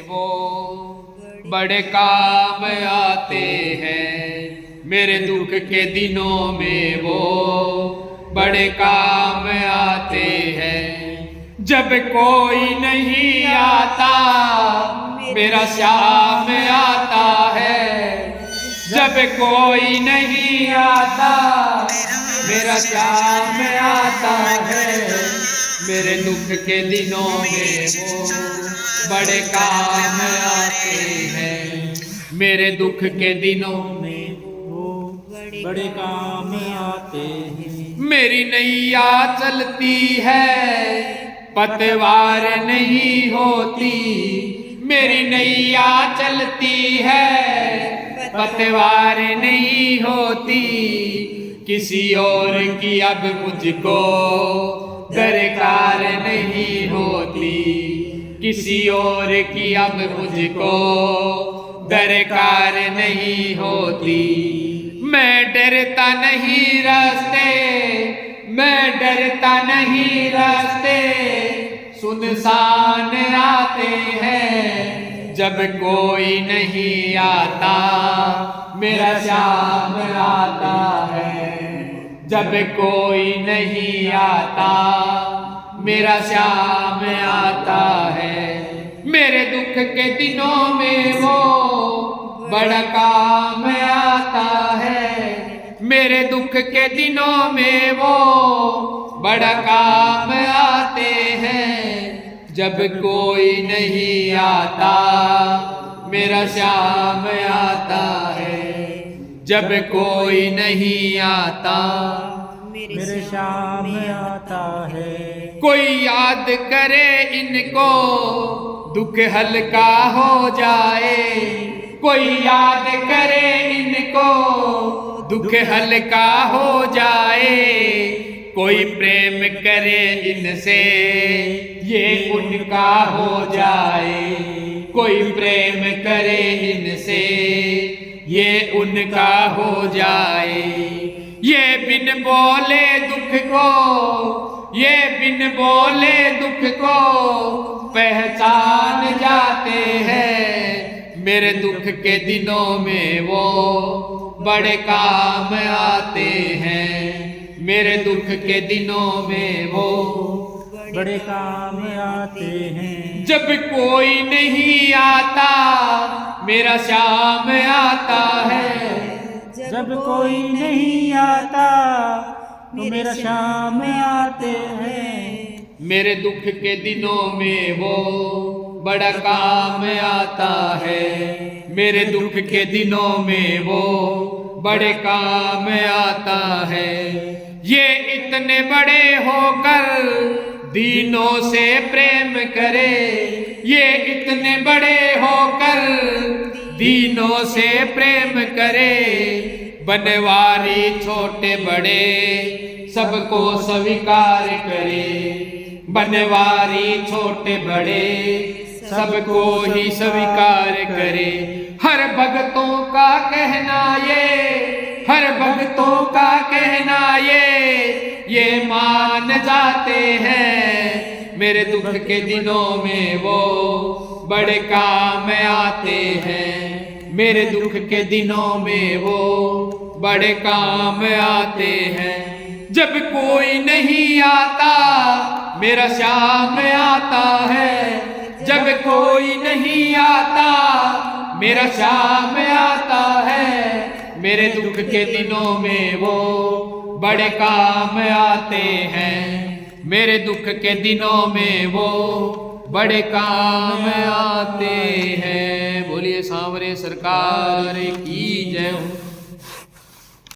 वो बड़े काम आते हैं। मेरे दुख के दिनों में वो बड़े काम आते हैं। जब कोई नहीं आता मेरा श्याम आता है। जब कोई नहीं आता मेरा श्याम आता है। मेरे दुख के दिनों में वो बड़े काम आते हैं। मेरे दुख के दिनों में वो बड़े काम आते हैं। मेरी नैया चलती है पतवार नहीं होती। मेरी नैया चलती है पतवार नहीं होती। किसी और की अब मुझको दरकार नहीं होती। किसी और की अब मुझको दरकार नहीं होती। मैं डरता नहीं रास्ते, मैं डरता नहीं रास्ते। सुनसान आते हैं जब कोई नहीं आता मेरा श्याम आता है। जब कोई नहीं आता मेरा श्याम आता है। मेरे दुख के दिनों में वो बड़ा काम आता है। मेरे दुख के दिनों में वो बड़ा काम आते हैं। जब कोई नहीं आता मेरा श्याम आता है। जब कोई नहीं आता मेरे श्याम आता है। कोई याद करे इनको दुख हल्का हो जाए। कोई याद करे इनको दुख हल्का हो जाए। कोई प्रेम करे इनसे ये उनका हो जाए। कोई प्रेम करे इनसे ये उनका हो जाए। ये बिन बोले दुख को, ये बिन बोले दुख को पहचान जाते हैं। मेरे दुख के दिनों में वो बड़े काम आते हैं। मेरे दुख के दिनों में वो बड़े काम आते हैं। जब कोई नहीं आता मेरा श्याम आता है। जब कोई नहीं आता तो मेरा श्याम आते हैं। मेरे दुख के दिनों में वो बड़ा काम आता है। मेरे दुख के दिनों में वो बड़े काम आता है। ये इतने बड़े होकर दीनों से प्रेम करे। ये इतने बड़े होकर दीनों से प्रेम करे। बनवारी छोटे बड़े सबको स्वीकार करे। बनवारी छोटे बड़े सबको ही स्वीकार करे। हर भक्तों का कहना ये, हर भक्तों का कहना ये मान जाते हैं। मेरे दुख के दिनों में वो बड़े काम आते हैं। मेरे दुख के दिनों में वो बड़े काम आते हैं। जब कोई नहीं आता मेरा श्याम आता है। जब कोई नहीं आता मेरा श्याम आता है। मेरे दुख के दिनों में वो बड़े काम आते हैं। मेरे दुख के दिनों में वो बड़े काम आते हैं। बोलिए सांवरे सरकार की जय हो।